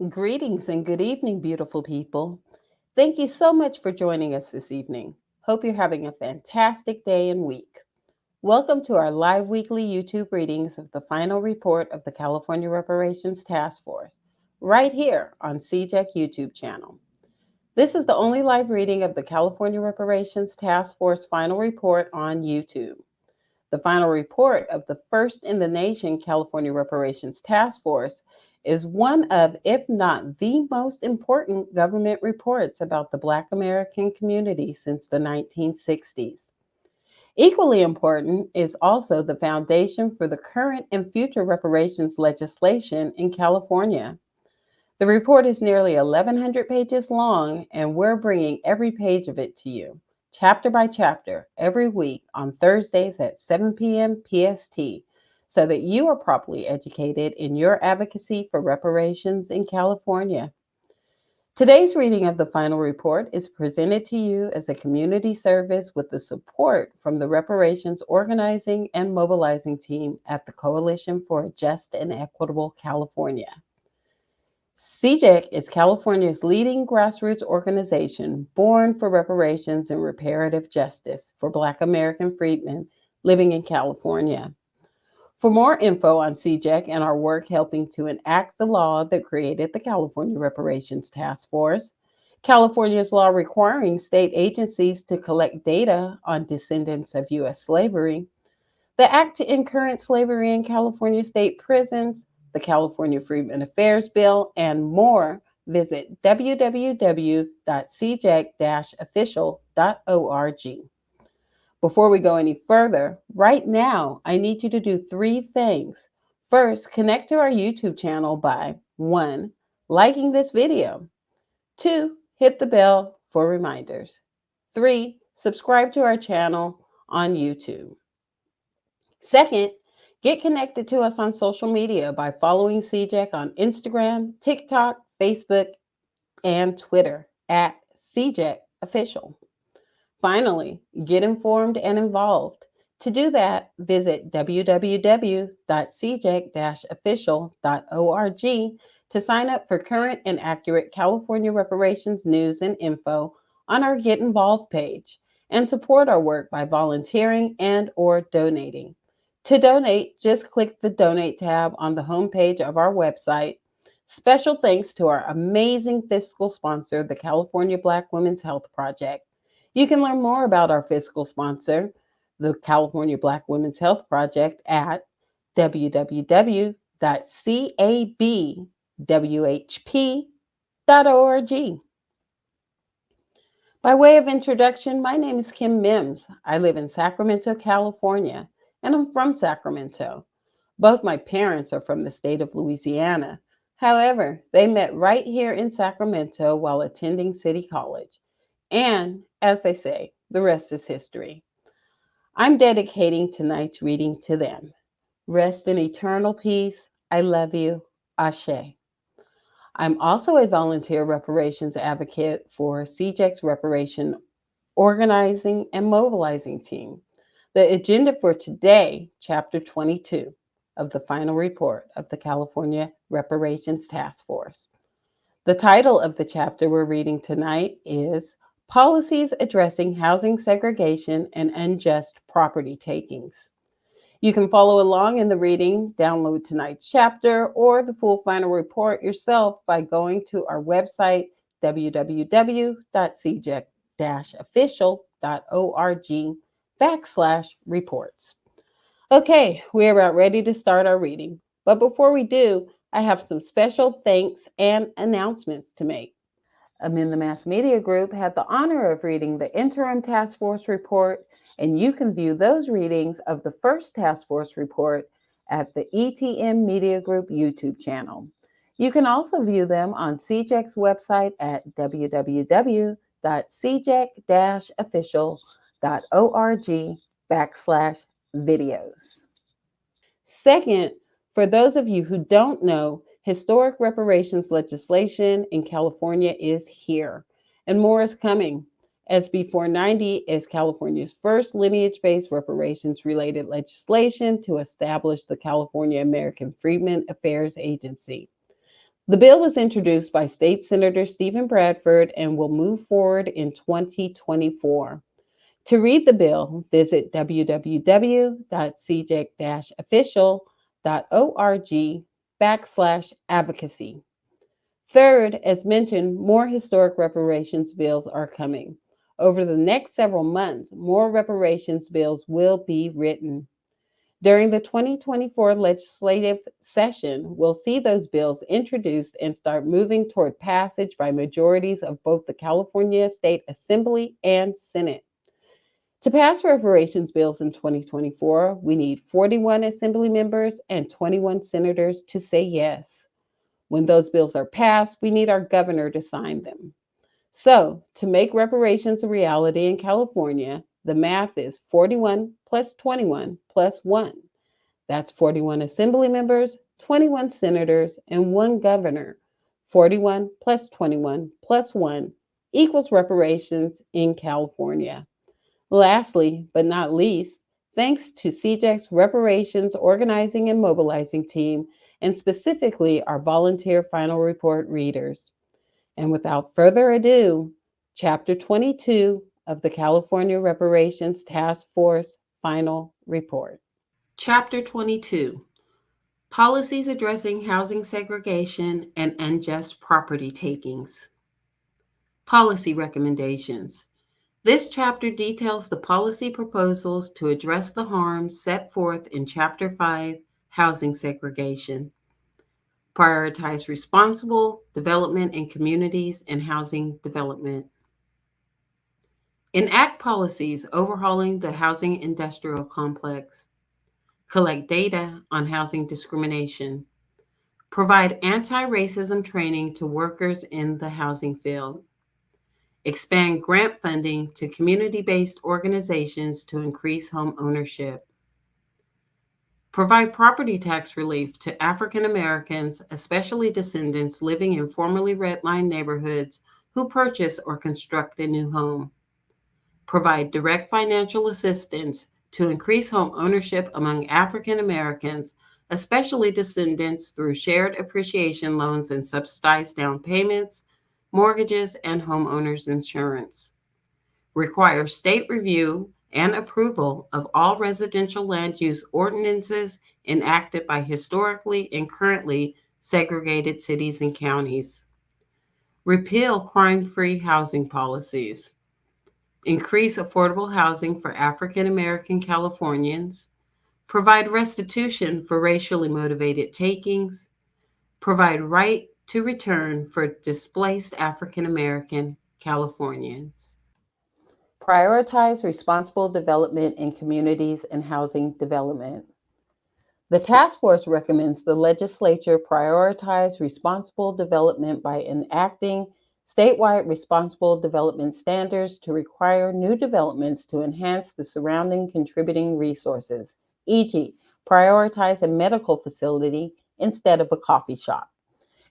Greetings and good evening, beautiful people. Thank you so much for joining us this evening. Hope you're having a fantastic day and week. Welcome to our live weekly YouTube readings of the final report of the California Reparations Task Force, right here on CJEC YouTube channel. This is the only live reading of the California Reparations Task Force final report on YouTube. The final report of the first in the nation California Reparations Task Force is one of, if not the most important government reports about the Black American community since the 1960s. Equally important is also the foundation for the current and future reparations legislation in California. The report is nearly 1,100 pages long, and we're bringing every page of it to you, chapter by chapter, every week on Thursdays at 7 p.m. PST, so that you are properly educated in your advocacy for reparations in California. Today's reading of the final report is presented to you as a community service with the support from the reparations organizing and mobilizing team at the Coalition for a Just and Equitable California. CJEC is California's leading grassroots organization born for reparations and reparative justice for Black American freedmen living in California. For more info on CJEC and our work helping to enact the law that created the California Reparations Task Force, California's law requiring state agencies to collect data on descendants of U.S. slavery, the Act to End Current Slavery in California state prisons, the California Freedmen Affairs Bill, and more, visit www.cjec-official.org. Before we go any further, right now, I need you to do three things. First, connect to our YouTube channel by 1. Liking this video. 2. Hit the bell for reminders. 3. Subscribe to our channel on YouTube. Second, get connected to us on social media by following CJEC on Instagram, TikTok, Facebook, and Twitter at CJEC Official. Finally, get informed and involved. To do that, visit www.cjec-official.org to sign up for current and accurate California reparations news and info on our Get Involved page, and support our work by volunteering and or donating. To donate, just click the Donate tab on the homepage of our website. Special thanks to our amazing fiscal sponsor, the California Black Women's Health Project. You can learn more about our fiscal sponsor, the California Black Women's Health Project, at www.cabwhp.org. By way of introduction, my name is Kim Mims. I live in Sacramento, California, and I'm from Sacramento. Both my parents are from the state of Louisiana. However, they met right here in Sacramento while attending City College. And, as they say, the rest is history. I'm dedicating tonight's reading to them. Rest in eternal peace. I love you. Ashe. I'm also a volunteer reparations advocate for CJEC's reparation organizing and mobilizing team. The agenda for today, Chapter 22 of the final report of the California Reparations Task Force. The title of the chapter we're reading tonight is Policies Addressing Housing Segregation and Unjust Property Takings. You can follow along in the reading, download tonight's chapter, or the full final report yourself by going to our website, www.cjec-official.org/reports. Okay, we're about ready to start our reading. But before we do, I have some special thanks and announcements to make. Amend the Mass Media Group had the honor of reading the interim task force report, and you can view those readings of the first task force report at the ETM Media Group YouTube channel. You can also view them on CJEC's website at www.cjec-official.org/videos. Second, for those of you who don't know, historic reparations legislation in California is here, and more is coming. SB 490 is California's first lineage-based reparations-related legislation to establish the California American Freedmen Affairs Agency. The bill was introduced by State Senator Stephen Bradford and will move forward in 2024. To read the bill, visit www.cjec-official.org/advocacy. Third, as mentioned, more historic reparations bills are coming. Over the next several months, more reparations bills will be written. During the 2024 legislative session, we'll see those bills introduced and start moving toward passage by majorities of both the California State Assembly and Senate. To pass reparations bills in 2024, we need 41 Assembly members and 21 senators to say yes. When those bills are passed, we need our governor to sign them. So, to make reparations a reality in California, the math is 41 plus 21 plus 1. That's 41 Assembly members, 21 senators, and 1 governor. 41 plus 21 plus 1 equals reparations in California. Lastly, but not least, thanks to CJEC's reparations organizing and mobilizing team, and specifically our volunteer final report readers. And without further ado, Chapter 22 of the California Reparations Task Force Final Report. Chapter 22: Policies Addressing Housing Segregation and Unjust Property Takings. Policy Recommendations. This chapter details the policy proposals to address the harms set forth in Chapter 5, Housing Segregation. Prioritize responsible development in communities and housing development. Enact policies overhauling the housing industrial complex. Collect data on housing discrimination. Provide anti-racism training to workers in the housing field. Expand grant funding to community-based organizations to increase home ownership. Provide property tax relief to African Americans, especially descendants living in formerly redlined neighborhoods who purchase or construct a new home. Provide direct financial assistance to increase home ownership among African Americans, especially descendants, through shared appreciation loans and subsidized down payments, mortgages, and homeowners insurance. Require state review and approval of all residential land use ordinances enacted by historically and currently segregated cities and counties. Repeal crime-free housing policies. Increase affordable housing for African American Californians. Provide restitution for racially motivated takings. Provide right to return for displaced African American Californians. Prioritize responsible development in communities and housing development. The task force recommends the legislature prioritize responsible development by enacting statewide responsible development standards to require new developments to enhance the surrounding contributing resources, e.g., prioritize a medical facility instead of a coffee shop,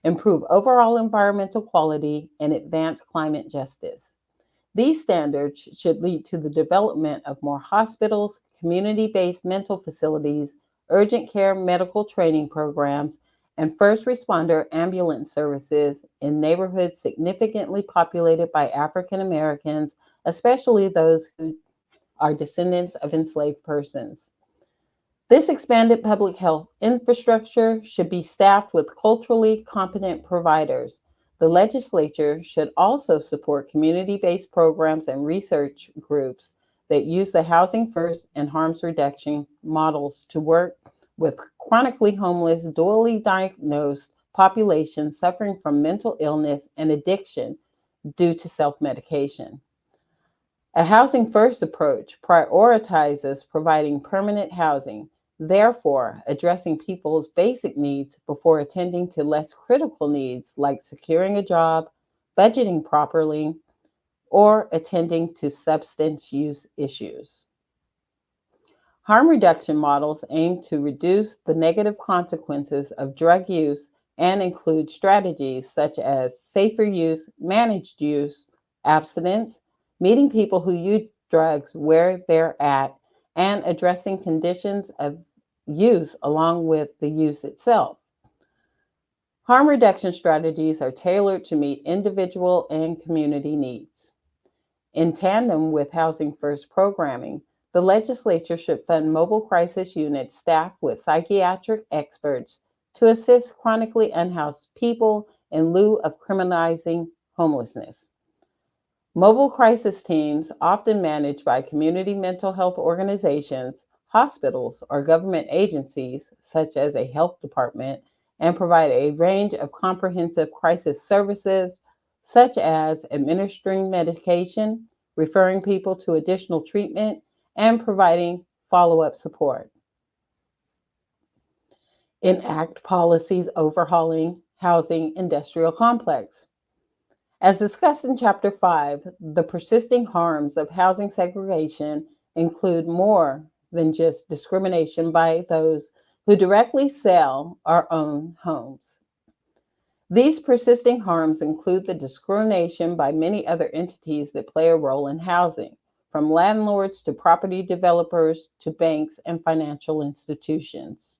improve overall environmental quality, and advance climate justice. These standards should lead to the development of more hospitals, community-based mental facilities, urgent care medical training programs, and first responder ambulance services in neighborhoods significantly populated by African Americans, especially those who are descendants of enslaved persons. This expanded public health infrastructure should be staffed with culturally competent providers. The legislature should also support community based programs and research groups that use the housing first and harms reduction models to work with chronically homeless, dually diagnosed populations suffering from mental illness and addiction due to self medication. A housing first approach prioritizes providing permanent housing, therefore, addressing people's basic needs before attending to less critical needs like securing a job, budgeting properly, or attending to substance use issues. Harm reduction models aim to reduce the negative consequences of drug use and include strategies such as safer use, managed use, abstinence, meeting people who use drugs where they're at, and addressing conditions of use along with the use itself. Harm reduction strategies are tailored to meet individual and community needs. In tandem with Housing First programming, the legislature should fund mobile crisis units staffed with psychiatric experts to assist chronically unhoused people in lieu of criminalizing homelessness. Mobile crisis teams, often managed by community mental health organizations, hospitals, or government agencies, such as a health department, and provide a range of comprehensive crisis services, such as administering medication, referring people to additional treatment, and providing follow up support. Enact policies overhauling housing industrial complex. As discussed in Chapter 5, the persisting harms of housing segregation include more than just discrimination by those who directly sell or own homes. These persisting harms include the discrimination by many other entities that play a role in housing, from landlords to property developers to banks and financial institutions.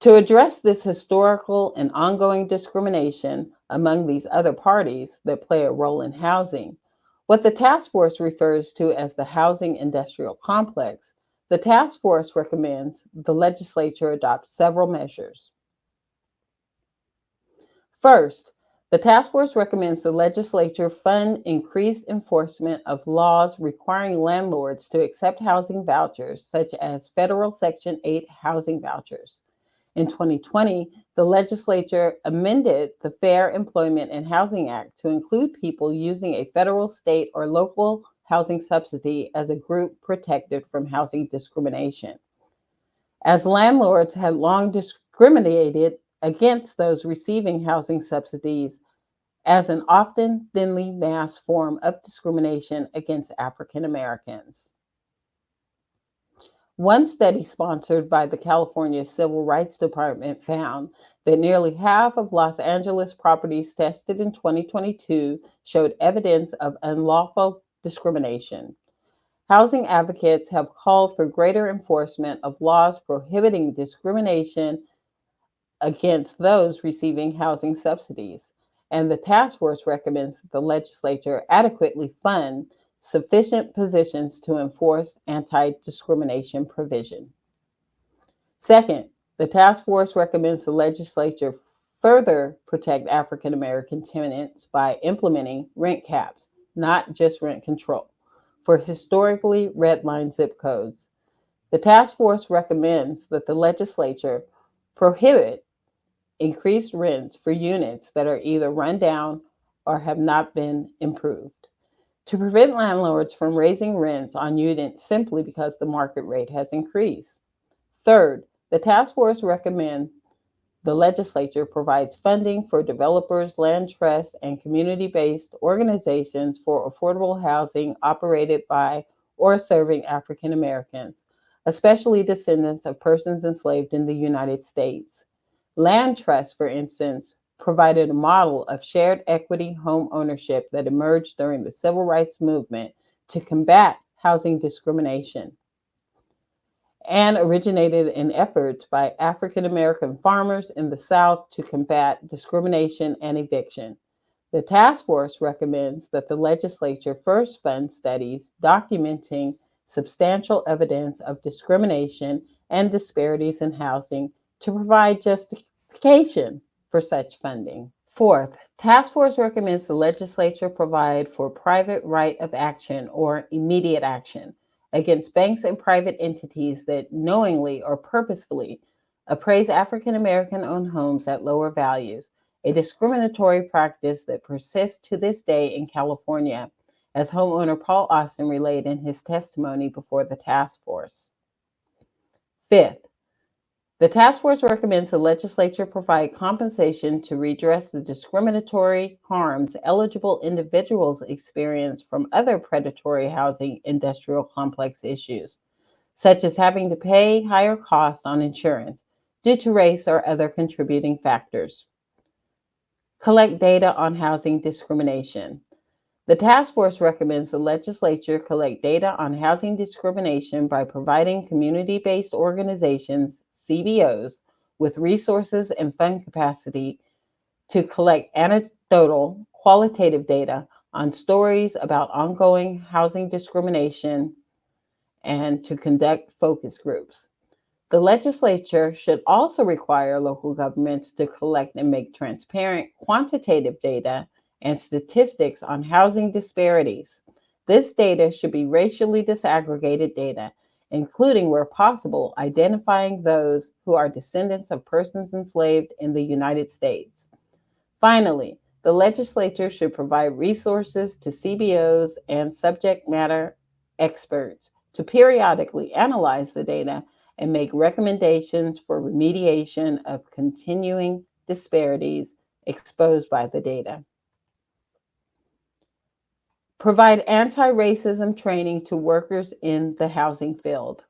To address this historical and ongoing discrimination among these other parties that play a role in housing, what the task force refers to as the housing industrial complex, the task force recommends the legislature adopt several measures. First, the task force recommends the legislature fund increased enforcement of laws requiring landlords to accept housing vouchers, such as federal Section 8 housing vouchers. In 2020, the legislature amended the Fair Employment and Housing Act to include people using a federal, state, or local housing subsidy as a group protected from housing discrimination. As landlords had long discriminated against those receiving housing subsidies as an often thinly masked form of discrimination against African Americans. One study sponsored by the California Civil Rights Department found that nearly half of Los Angeles properties tested in 2022 showed evidence of unlawful discrimination. Housing advocates have called for greater enforcement of laws prohibiting discrimination against those receiving housing subsidies, and the task force recommends that the legislature adequately fund sufficient positions to enforce anti discrimination provision. Second, the task force recommends the legislature further protect African American tenants by implementing rent caps, not just rent control, for historically redlined zip codes. The task force recommends that the legislature prohibit increased rents for units that are either run down or have not been improved, to prevent landlords from raising rents on units simply because the market rate has increased. Third, the task force recommends the legislature provides funding for developers, land trusts, and community based organizations for affordable housing operated by or serving African Americans, especially descendants of persons enslaved in the United States. Land trusts, for instance, provided a model of shared equity home ownership that emerged during the civil rights movement to combat housing discrimination and originated in efforts by African American farmers in the South to combat discrimination and eviction. The task force recommends that the legislature first fund studies documenting substantial evidence of discrimination and disparities in housing to provide justification for such funding. Fourth, task force recommends the legislature provide for private right of action or immediate action against banks and private entities that knowingly or purposefully appraise African American owned homes at lower values, a discriminatory practice that persists to this day in California, as homeowner Paul Austin relayed in his testimony before the task force. Fifth, the task force recommends the legislature provide compensation to redress the discriminatory harms eligible individuals experience from other predatory housing industrial complex issues, such as having to pay higher costs on insurance due to race or other contributing factors. Collect data on housing discrimination. The task force recommends the legislature collect data on housing discrimination by providing community based organizations, CBOs, with resources and fund capacity to collect anecdotal, qualitative data on stories about ongoing housing discrimination and to conduct focus groups. The legislature should also require local governments to collect and make transparent quantitative data and statistics on housing disparities. This data should be racially disaggregated data, including, where possible, identifying those who are descendants of persons enslaved in the United States. Finally, the legislature should provide resources to CBOs and subject matter experts to periodically analyze the data and make recommendations for remediation of continuing disparities exposed by the data. Provide anti racism training to workers in the housing field.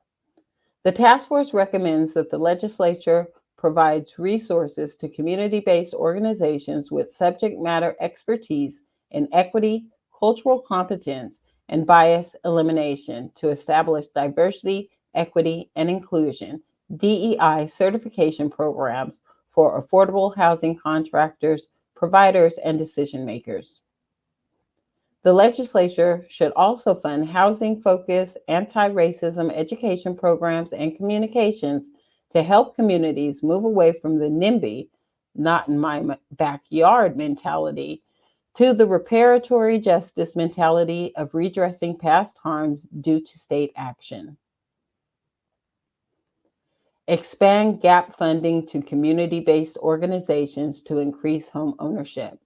The task force recommends that the legislature provides resources to community based organizations with subject matter expertise in equity, cultural competence, and bias elimination to establish diversity, equity, and inclusion DEI certification programs for affordable housing contractors, providers, and decision makers. The legislature should also fund housing focused anti racism education programs and communications to help communities move away from the NIMBY, not in my backyard mentality, to the reparatory justice mentality of redressing past harms due to state action. Expand gap funding to community based organizations to increase home ownership.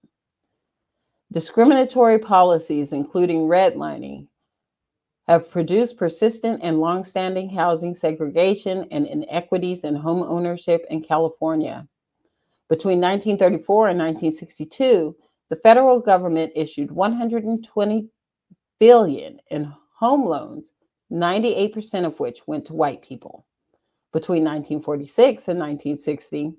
Discriminatory policies, including redlining, have produced persistent and longstanding housing segregation and inequities in home ownership in California. Between 1934 and 1962, the federal government issued 120 billion in home loans, 98% of which went to white people. Between 1946 and 1960,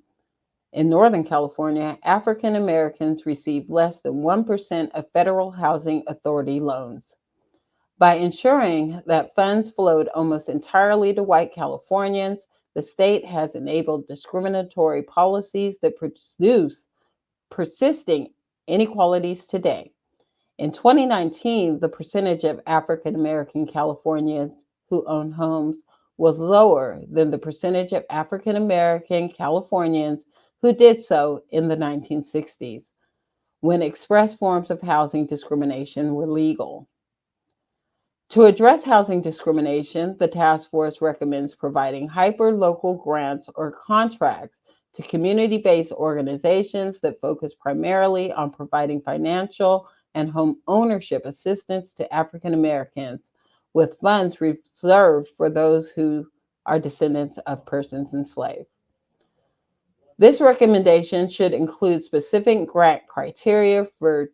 in Northern California, African Americans received less than 1% of federal housing authority loans. By ensuring that funds flowed almost entirely to white Californians, the state has enabled discriminatory policies that produce persisting inequalities today. In 2019, the percentage of African American Californians who own homes was lower than the percentage of African American Californians who did so in the 1960s, when express forms of housing discrimination were legal. To address housing discrimination, the task force recommends providing hyper-local grants or contracts to community-based organizations that focus primarily on providing financial and home ownership assistance to African Americans, with funds reserved for those who are descendants of persons enslaved. This recommendation should include specific grant criteria for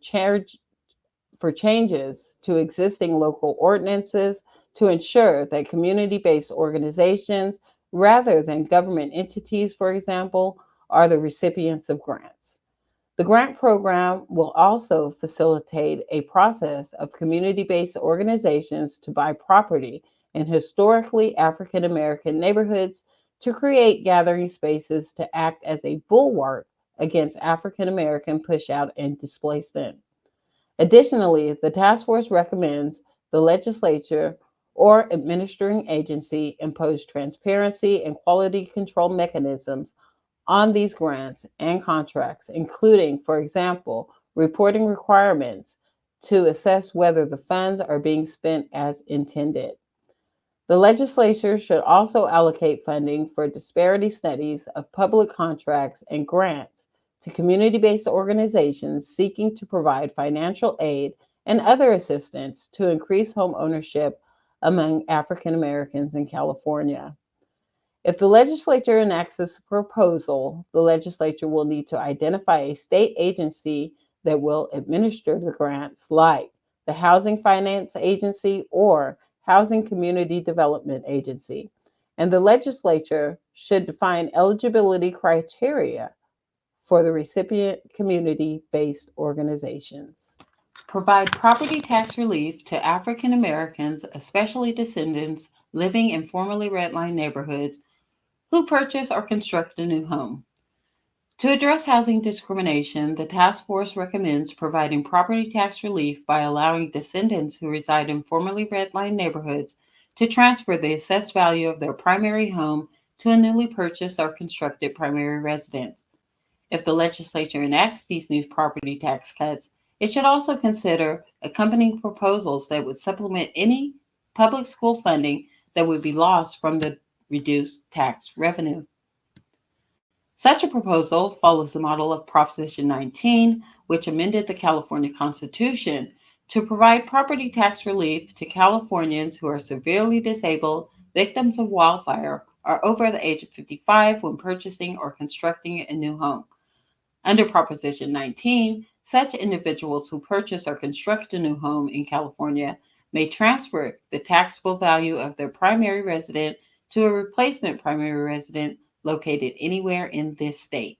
changes to existing local ordinances to ensure that community based organizations, rather than government entities, for example, are the recipients of grants. The grant program will also facilitate a process of community based organizations to buy property in historically African American neighborhoods to create gathering spaces to act as a bulwark against African American pushout and displacement. Additionally, the task force recommends the legislature or administering agency impose transparency and quality control mechanisms on these grants and contracts, including, for example, reporting requirements to assess whether the funds are being spent as intended. The legislature should also allocate funding for disparity studies of public contracts and grants to community based organizations seeking to provide financial aid and other assistance to increase home ownership among African Americans in California. If the legislature enacts this proposal, the legislature will need to identify a state agency that will administer the grants, like the Housing Finance Agency or Housing Community Development Agency. And the legislature should define eligibility criteria for the recipient community based organizations. Provide property tax relief to African Americans, especially descendants living in formerly redlined neighborhoods who purchase or construct a new home. To address housing discrimination, the task force recommends providing property tax relief by allowing descendants who reside in formerly redlined neighborhoods to transfer the assessed value of their primary home to a newly purchased or constructed primary residence. If the legislature enacts these new property tax cuts, it should also consider accompanying proposals that would supplement any public school funding that would be lost from the reduced tax revenue. Such a proposal follows the model of Proposition 19, which amended the California Constitution to provide property tax relief to Californians who are severely disabled, victims of wildfire, or over the age of 55 when purchasing or constructing a new home. Under Proposition 19, such individuals who purchase or construct a new home in California may transfer the taxable value of their primary residence to a replacement primary resident located anywhere in this state,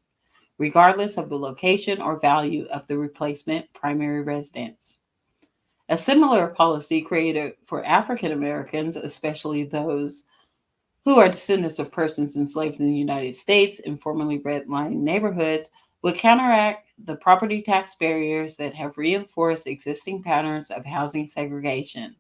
regardless of the location or value of the replacement primary residence. A similar policy created for African Americans, especially those who are descendants of persons enslaved in the United States in formerly redlined neighborhoods, would counteract the property tax barriers that have reinforced existing patterns of housing segregation,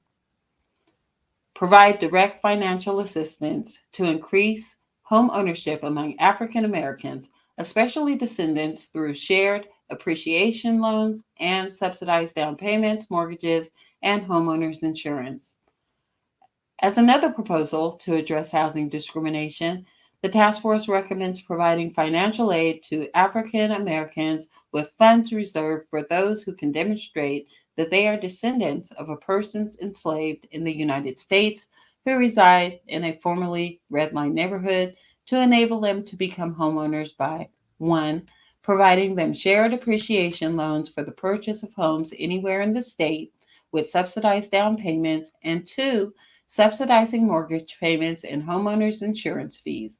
provide direct financial assistance to increase home ownership among African Americans, especially descendants, through shared appreciation loans and subsidized down payments, mortgages, and homeowners insurance. As another proposal to address housing discrimination, the task force recommends providing financial aid to African Americans with funds reserved for those who can demonstrate that they are descendants of a persons enslaved in the United States who reside in a formerly red line neighborhood, to enable them to become homeowners by 1. Providing them shared appreciation loans for the purchase of homes anywhere in the state with subsidized down payments, and 2. Subsidizing mortgage payments and homeowners insurance fees.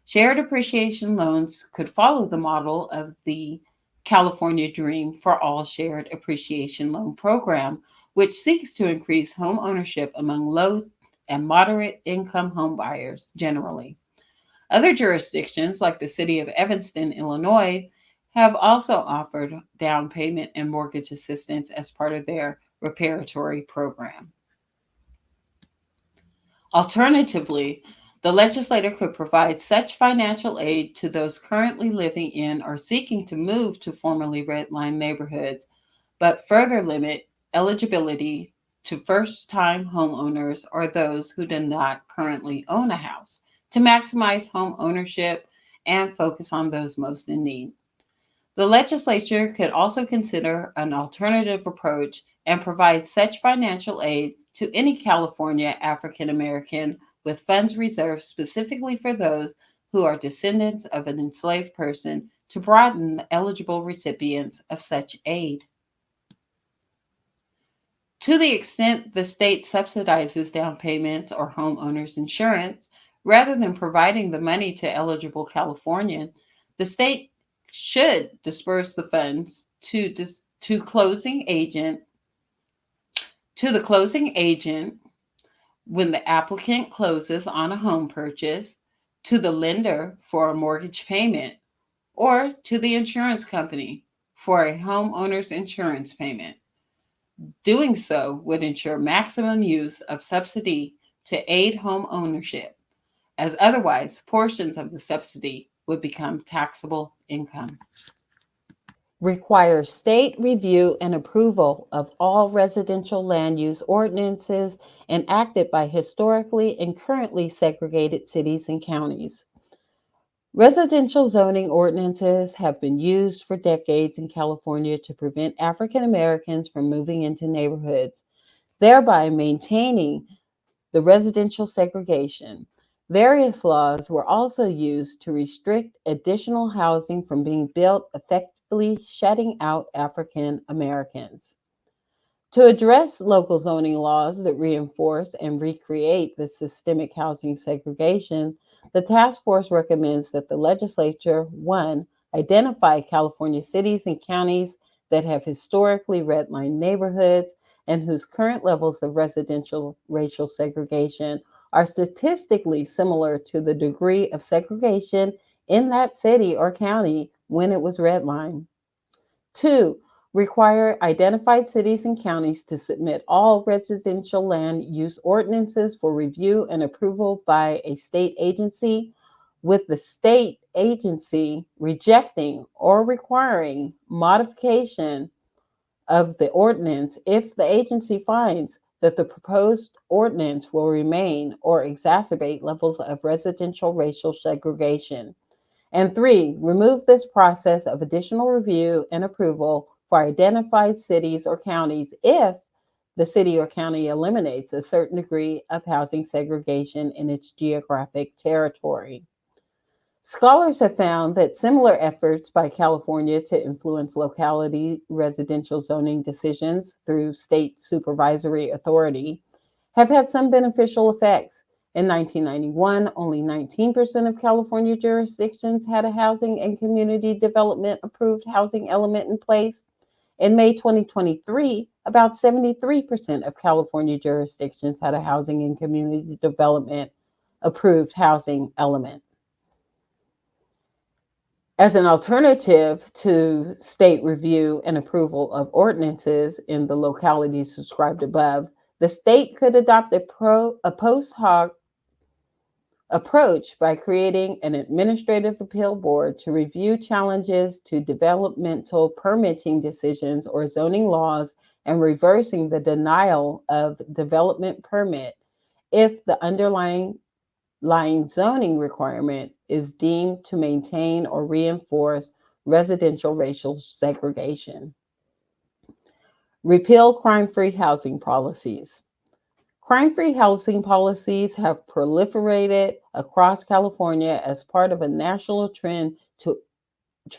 Shared appreciation loans could follow the model of the California Dream for All Shared Appreciation Loan Program, which seeks to increase home ownership among low and moderate income homebuyers generally. Other jurisdictions, like the city of Evanston, Illinois, have also offered down payment and mortgage assistance as part of their reparatory program. Alternatively, the legislator could provide such financial aid to those currently living in or seeking to move to formerly redlined neighborhoods, but further limit eligibility to first time homeowners or those who do not currently own a house, to maximize home ownership and focus on those most in need. The legislature could also consider an alternative approach and provide such financial aid to any California African American with funds reserved specifically for those who are descendants of an enslaved person, to broaden the eligible recipients of such aid. To the extent the state subsidizes down payments or homeowners insurance, rather than providing the money to eligible Californians, the state should disperse the funds to closing agent to the closing agent when the applicant closes on a home purchase, to the lender for a mortgage payment, or to the insurance company for a homeowner's insurance payment. Doing so would ensure maximum use of subsidy to aid home ownership, as otherwise portions of the subsidy would become taxable income. Requires state review and approval of all residential land use ordinances enacted by historically and currently segregated cities and counties. Residential zoning ordinances have been used for decades in California to prevent African Americans from moving into neighborhoods, thereby maintaining the residential segregation. Various laws were also used to restrict additional housing from being built, effectively shutting out African Americans. To address local zoning laws that reinforce and recreate the systemic housing segregation, the task force recommends that the legislature, 1, identify California cities and counties that have historically redlined neighborhoods and whose current levels of residential racial segregation are statistically similar to the degree of segregation in that city or county when it was redlined. Two, require identified cities and counties to submit all residential land use ordinances for review and approval by a state agency, with the state agency rejecting or requiring modification of the ordinance if the agency finds that the proposed ordinance will remain or exacerbate levels of residential racial segregation. And three, remove this process of additional review and approval for identified cities or counties if the city or county eliminates a certain degree of housing segregation in its geographic territory. Scholars have found that similar efforts by California to influence locality residential zoning decisions through state supervisory authority have had some beneficial effects. In 1991, only 19% of California jurisdictions had a housing and community development approved housing element in place. In May 2023, about 73% of California jurisdictions had a housing and community development approved housing element. As an alternative to state review and approval of ordinances in the localities described above, the state could adopt a post hoc approach by creating an administrative appeal board to review challenges to developmental permitting decisions or zoning laws and reversing the denial of development permit if the underlying zoning requirement is deemed to maintain or reinforce residential racial segregation. Repeal crime free housing policies. Crime free housing policies have proliferated across California as part of a national trend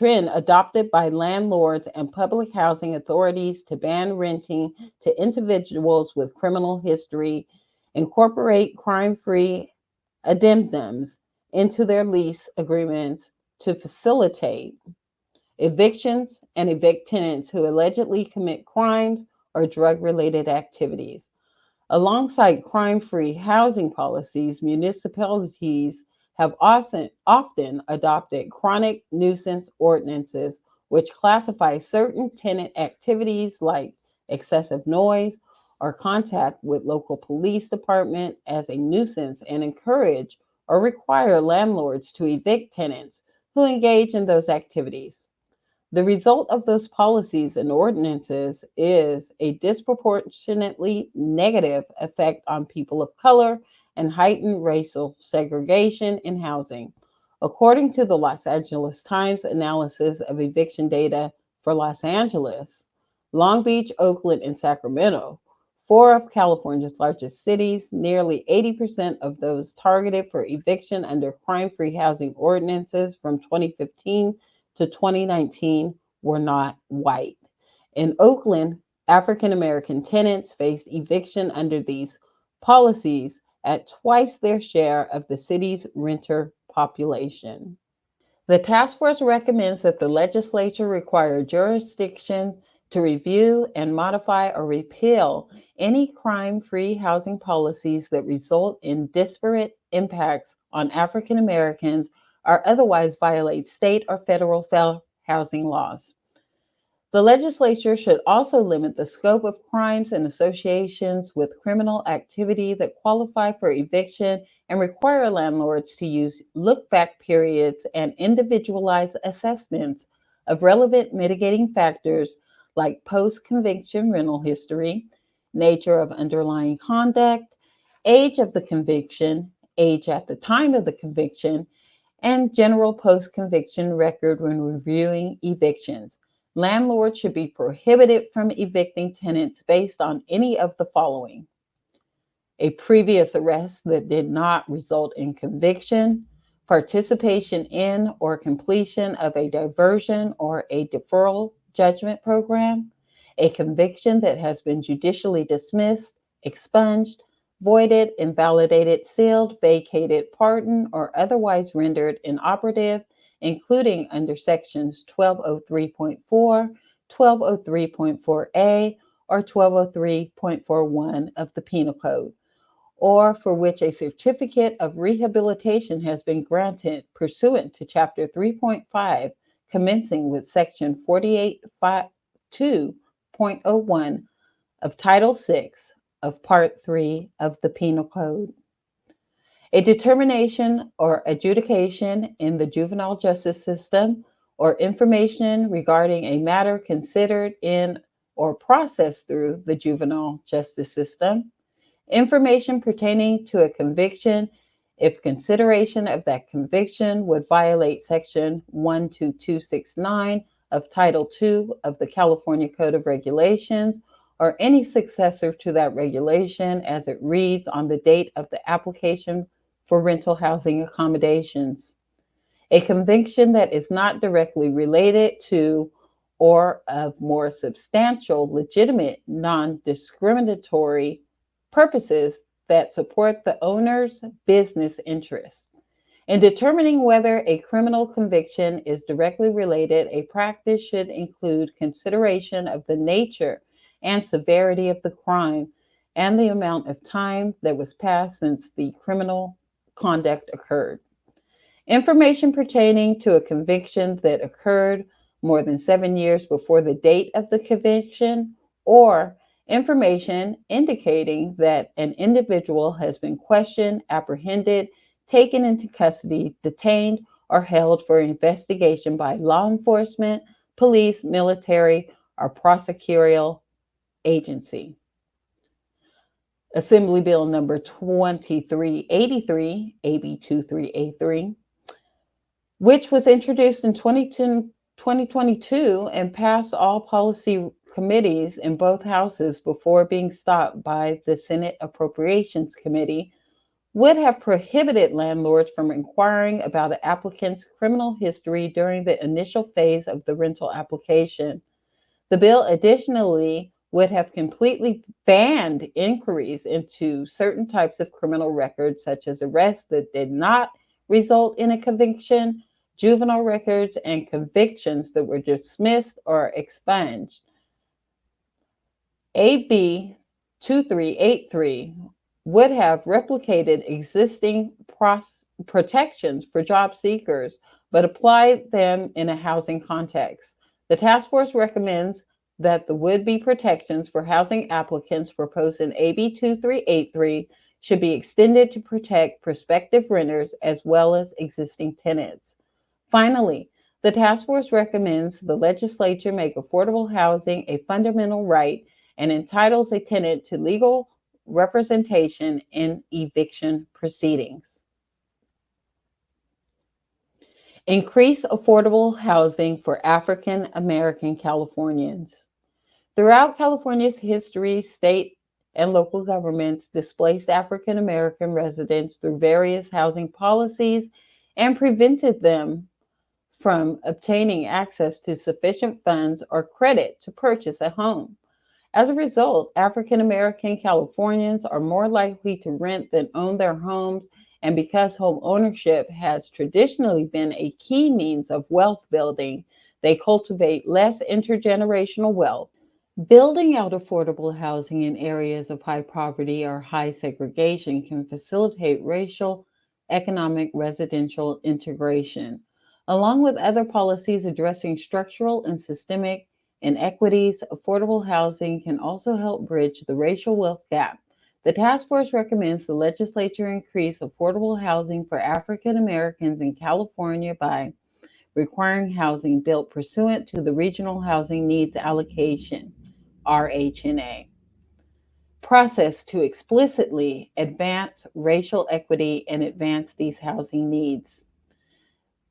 adopted by landlords and public housing authorities to ban renting to individuals with criminal history, incorporate crime free addendums into their lease agreements to facilitate evictions and evict tenants who allegedly commit crimes or drug related activities. Alongside crime free housing policies, municipalities have often adopted chronic nuisance ordinances, which classify certain tenant activities like excessive noise or contact with local police department as a nuisance and encourage or require landlords to evict tenants who engage in those activities. The result of those policies and ordinances is a disproportionately negative effect on people of color and heightened racial segregation in housing. According to the Los Angeles Times analysis of eviction data for Los Angeles, Long Beach, Oakland, and Sacramento, four of California's largest cities, nearly 80% of those targeted for eviction under crime free housing ordinances from 2015 to 2019 were not white. In Oakland, African American tenants faced eviction under these policies at twice their share of the city's renter population. The task force recommends that the legislature require jurisdictions to review and modify or repeal any crime free housing policies that result in disparate impacts on African Americans or otherwise violate state or federal fair housing laws. The legislature should also limit the scope of crimes and associations with criminal activity that qualify for eviction and require landlords to use look back periods and individualized assessments of relevant mitigating factors like post conviction rental history, nature of underlying conduct, age of the conviction, age at the time of the conviction, and general post conviction record when reviewing evictions. Landlords should be prohibited from evicting tenants based on any of the following: a previous arrest that did not result in conviction, participation in or completion of a diversion or a deferral judgment program, a conviction that has been judicially dismissed, expunged, voided, invalidated, sealed, vacated, pardoned, or otherwise rendered inoperative, including under sections 1203.4, 1203.4A, or 1203.41 of the Penal Code, or for which a certificate of rehabilitation has been granted pursuant to Chapter 3.5, commencing with Section 48.2.01 of Title 6 of Part 3 of the Penal Code. A determination or adjudication in the juvenile justice system or information regarding a matter considered in or processed through the juvenile justice system, information pertaining to a conviction if consideration of that conviction would violate Section 12269 of Title II of the California Code of Regulations or any successor to that regulation as it reads on the date of the application for rental housing accommodations. A conviction that is not directly related to or of more substantial, legitimate, non discriminatory purposes that support the owner's business interests. In determining whether a criminal conviction is directly related, a practice should include consideration of the nature and severity of the crime and the amount of time that was passed since the criminal conduct occurred. Information pertaining to a conviction that occurred more than 7 years before the date of the conviction, or information indicating that an individual has been questioned, apprehended, taken into custody, detained, or held for investigation by law enforcement, police, military, or prosecutorial agency. Assembly Bill number 2383, AB 2383, which was introduced in 2022 and passed all policy committees in both houses before being stopped by the Senate Appropriations Committee, would have prohibited landlords from inquiring about an applicant's criminal history during the initial phase of the rental application. The bill additionally would have completely banned inquiries into certain types of criminal records, such as arrests that did not result in a conviction, juvenile records, and convictions that were dismissed or expunged. AB 2383 would have replicated existing protections for job seekers, but applied them in a housing context. The task force recommends that the would-be protections for housing applicants proposed in AB 2383 should be extended to protect prospective renters as well as existing tenants. Finally, the task force recommends the legislature make affordable housing a fundamental right and entitles a tenant to legal representation in eviction proceedings. Increase affordable housing for African American Californians. Throughout California's history, state and local governments displaced African American residents through various housing policies and prevented them from obtaining access to sufficient funds or credit to purchase a home. As a result, African American Californians are more likely to rent than own their homes, and because home ownership has traditionally been a key means of wealth building, they cultivate less intergenerational wealth. Building out affordable housing in areas of high poverty or high segregation can facilitate racial, economic, residential integration. Along with other policies addressing structural and systemic inequities, affordable housing can also help bridge the racial wealth gap. The task force recommends the legislature increase affordable housing for African Americans in California by requiring housing built pursuant to the Regional Housing Needs Allocation RHNA process to explicitly advance racial equity and advance these housing needs.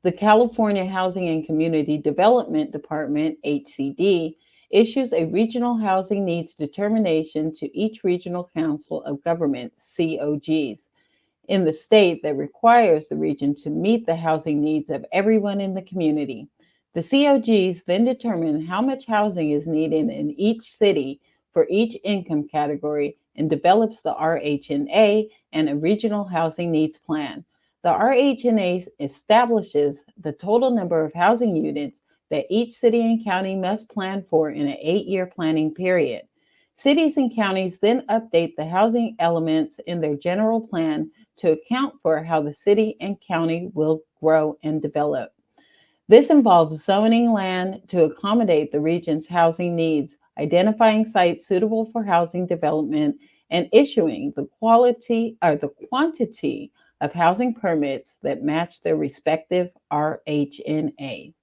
The California Housing and Community Development Department, HCD, issues a regional housing needs determination to each regional council of governments, COGs, in the state that requires the region to meet the housing needs of everyone in the community. The COGs then determine how much housing is needed in each city for each income category and develops the RHNA and a regional housing needs plan. The RHNA establishes the total number of housing units that each city and county must plan for in an 8-year planning period. Cities and counties then update the housing elements in their general plan to account for how the city and county will grow and develop. This involves zoning land to accommodate the region's housing needs, identifying sites suitable for housing development, and issuing the quantity of housing permits that match their respective RHNA.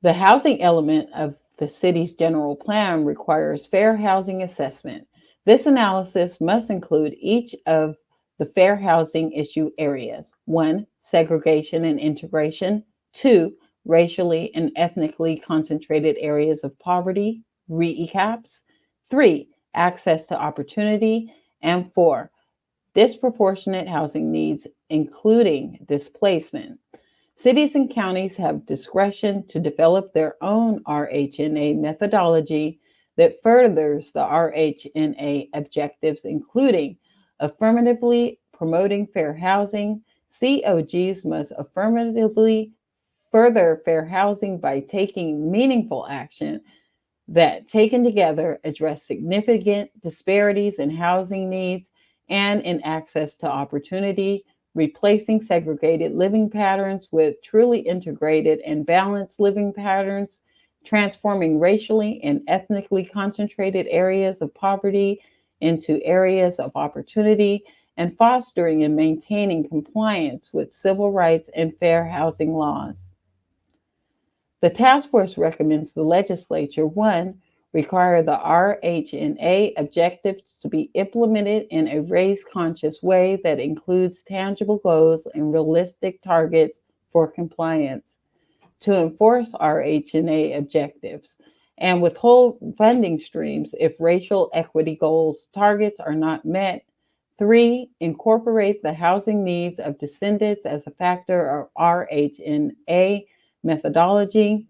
The housing element of the city's general plan requires fair housing assessment. This analysis must include each of the fair housing issue areas: 1. Segregation and integration; 2. Racially and ethnically concentrated areas of poverty, RECAPs; 3. Access to opportunity; and 4. Disproportionate housing needs, including displacement. Cities and counties have discretion to develop their own RHNA methodology that furthers the RHNA objectives, including affirmatively promoting fair housing. COGs must affirmatively further fair housing by taking meaningful action that, taken together, address significant disparities in housing needs and in access to opportunity, replacing segregated living patterns with truly integrated and balanced living patterns, transforming racially and ethnically concentrated areas of poverty into areas of opportunity, and fostering and maintaining compliance with civil rights and fair housing laws. The task force recommends the legislature: 1. Require the RHNA objectives to be implemented in a race conscious way that includes tangible goals and realistic targets for compliance; 2. Enforce RHNA objectives and withhold funding streams if racial equity goals targets are not met; 3. Incorporate the housing needs of descendants as a factor of RHNA methodology;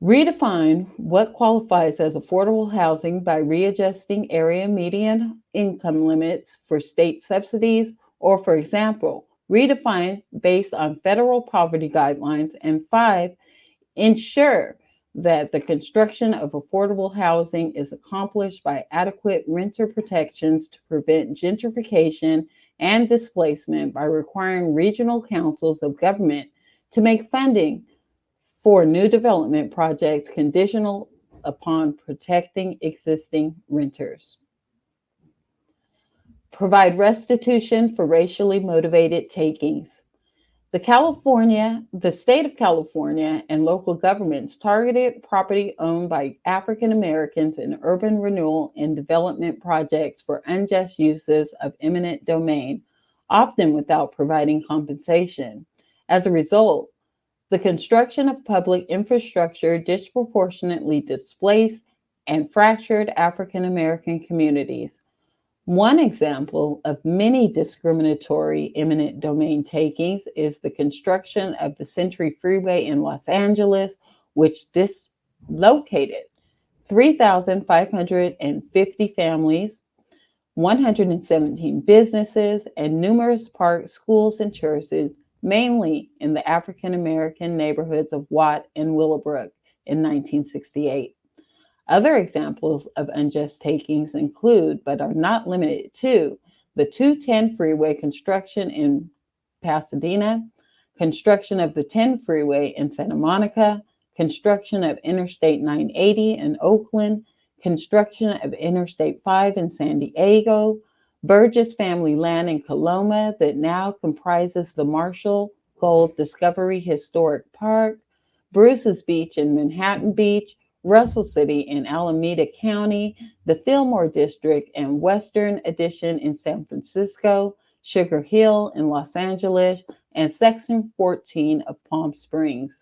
redefine what qualifies as affordable housing by readjusting area median income limits for state subsidies, or, for example, redefine based on federal poverty guidelines; and 5. Ensure that the construction of affordable housing is accomplished by adequate renter protections to prevent gentrification and displacement by requiring regional councils of government to make funding for new development projects conditional upon protecting existing renters. Provide restitution for racially motivated takings. The state of California and local governments targeted property owned by African Americans in urban renewal and development projects for unjust uses of eminent domain, often without providing compensation. As a result, the construction of public infrastructure disproportionately displaced and fractured African American communities. One example of many discriminatory eminent domain takings is the construction of the Century Freeway in Los Angeles, which dislocated 3,550 families, 117 businesses, and numerous parks, schools, and churches, mainly in the African American neighborhoods of Watt and Willowbrook in 1968. Other examples of unjust takings include, but are not limited to, the 210 freeway construction in Pasadena, construction of the 10 freeway in Santa Monica, construction of Interstate 980 in Oakland, construction of Interstate 5 in San Diego, Burgess family land in Coloma that now comprises the Marshall Gold Discovery Historic Park, Bruce's Beach in Manhattan Beach, Russell City in Alameda County, the Fillmore District and Western Addition in San Francisco, Sugar Hill in Los Angeles, and Section 14 of Palm Springs.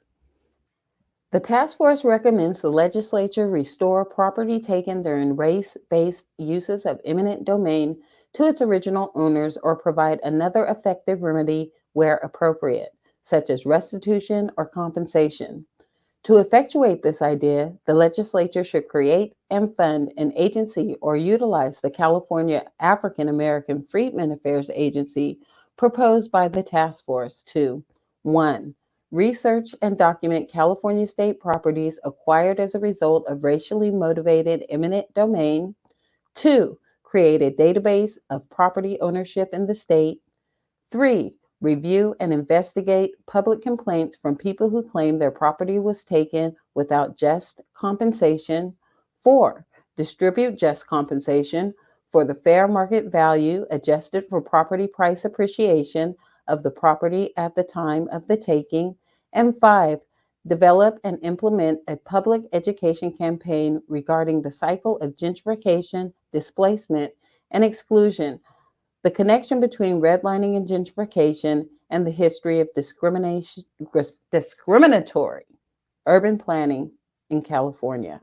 The task force recommends the legislature restore property taken during race based uses of eminent domain to its original owners or provide another effective remedy where appropriate, such as restitution or compensation. To effectuate this idea, the legislature should create and fund an agency or utilize the California African American Freedmen Affairs Agency proposed by the task force to: 1. Research and document California state properties acquired as a result of racially motivated eminent domain. 2. Create a database of property ownership in the state. 3. Review and investigate public complaints from people who claim their property was taken without just compensation. 4. Distribute just compensation for the fair market value adjusted for property price appreciation of the property at the time of the taking. And 5. Develop and implement a public education campaign regarding the cycle of gentrification, displacement, and exclusion, the connection between redlining and gentrification, and the history of discriminatory urban planning in California.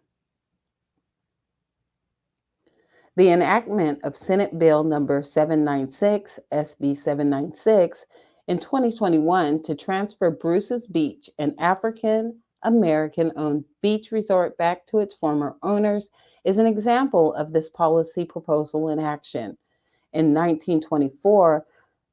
The enactment of Senate Bill number 796, SB 796, in 2021 to transfer Bruce's Beach, an African American owned beach resort, back to its former owners is an example of this policy proposal in action. In 1924,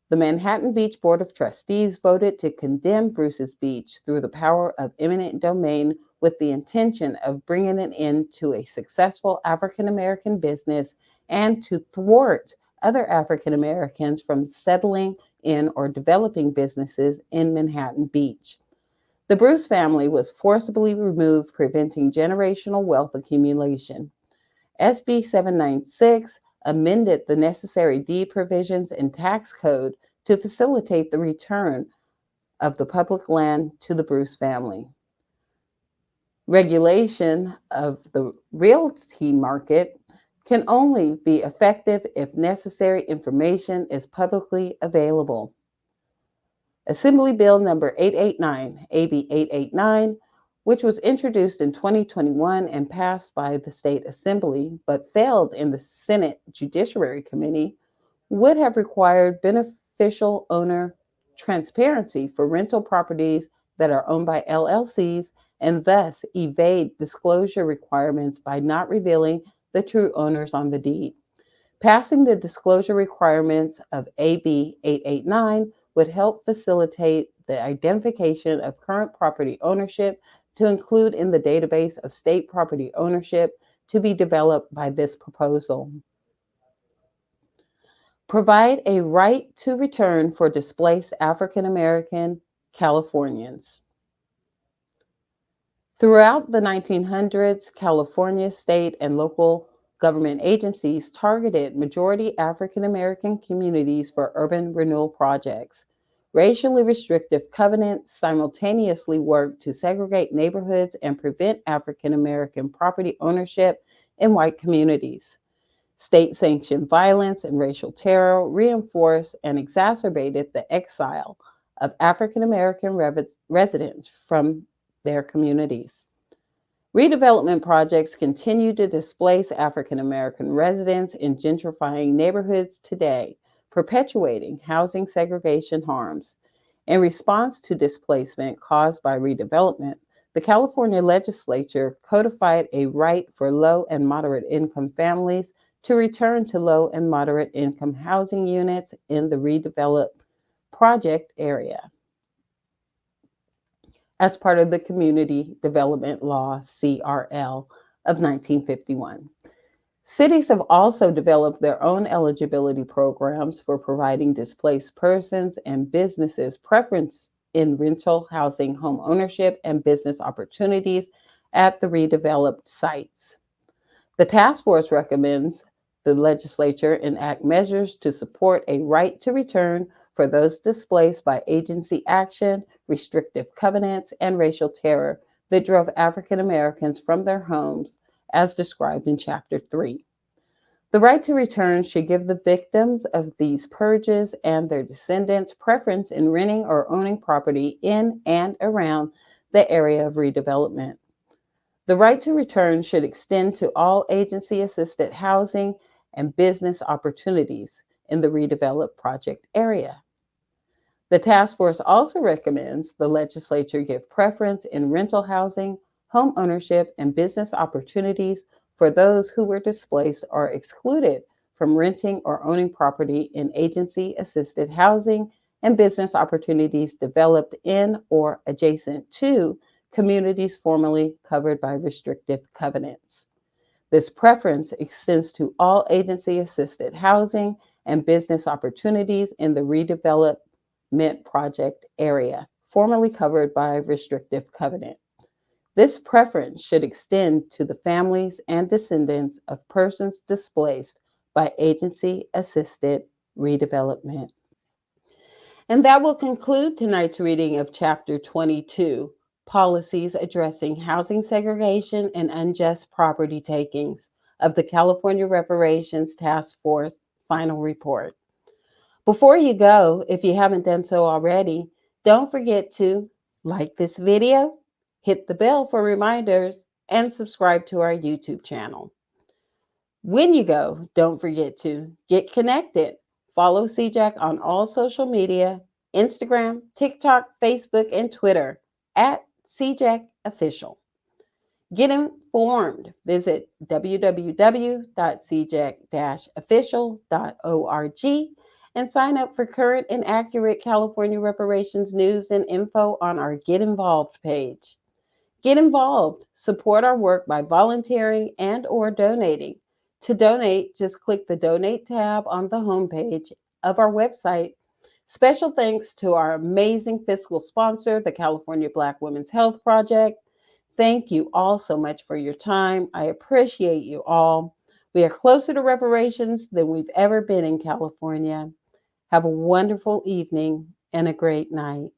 the Manhattan Beach Board of Trustees voted to condemn Bruce's Beach through the power of eminent domain with the intention of bringing an end to a successful African American business and to thwart other African Americans from settling in or developing businesses in Manhattan Beach. The Bruce family was forcibly removed, preventing generational wealth accumulation. SB 796 amended the necessary deed provisions and tax code to facilitate the return of the public land to the Bruce family. Regulation of the realty market can only be effective if necessary information is publicly available. Assembly Bill number 889, AB 889, which was introduced in 2021 and passed by the State Assembly but failed in the Senate Judiciary Committee, would have required beneficial owner transparency for rental properties that are owned by LLCs and thus evade disclosure requirements by not revealing the true owners on the deed. Passing the disclosure requirements of AB 889 would help facilitate the identification of current property ownership to include in the database of state property ownership to be developed by this proposal. Provide a right to return for displaced African American Californians. Throughout the 1900s, California state and local government agencies targeted majority African American communities for urban renewal projects. Racially restrictive covenants simultaneously worked to segregate neighborhoods and prevent African American property ownership in white communities. State sanctioned violence and racial terror reinforced and exacerbated the exile of African American residents from their communities. Redevelopment projects continue to displace African American residents in gentrifying neighborhoods today, perpetuating housing segregation harms. In response to displacement caused by redevelopment, the California legislature codified a right for low and moderate income families to return to low and moderate income housing units in the redeveloped project area as part of the Community Development Law, CRL, of 1951. Cities have also developed their own eligibility programs for providing displaced persons and businesses preference in rental housing, home ownership, and business opportunities at the redeveloped sites. The task force recommends the legislature enact measures to support a right to return for those displaced by agency action, restrictive covenants, and racial terror that drove African Americans from their homes, as described in Chapter 3. The right to return should give the victims of these purges and their descendants preference in renting or owning property in and around the area of redevelopment. The right to return should extend to all agency assisted housing and business opportunities in the redeveloped project area. The task force also recommends the legislature give preference in rental housing, home ownership, and business opportunities for those who were displaced or excluded from renting or owning property in agency assisted housing and business opportunities developed in or adjacent to communities formerly covered by restrictive covenants. This preference extends to all agency assisted housing and business opportunities in the redevelopment project area, formerly covered by restrictive covenant. This preference should extend to the families and descendants of persons displaced by agency assisted redevelopment. And that will conclude tonight's reading of Chapter 22, Policies Addressing Housing Segregation and Unjust Property Takings, of the California Reparations Task Force Final Report. Before you go, if you haven't done so already, don't forget to like this video, hit the bell for reminders, and subscribe to our YouTube channel. When you go, don't forget to get connected. Follow CJAC on all social media: Instagram, TikTok, Facebook, and Twitter at CJAC Official. Get informed. Visit www.cjac-official.org and sign up for current and accurate California reparations news and info on our Get Involved page. Get involved. Support our work by volunteering and or donating. To donate, just click the Donate tab on the homepage of our website. Special thanks to our amazing fiscal sponsor, the California Black Women's Health Project. Thank you all so much for your time. I appreciate you all. We are closer to reparations than we've ever been in California. Have a wonderful evening and a great night.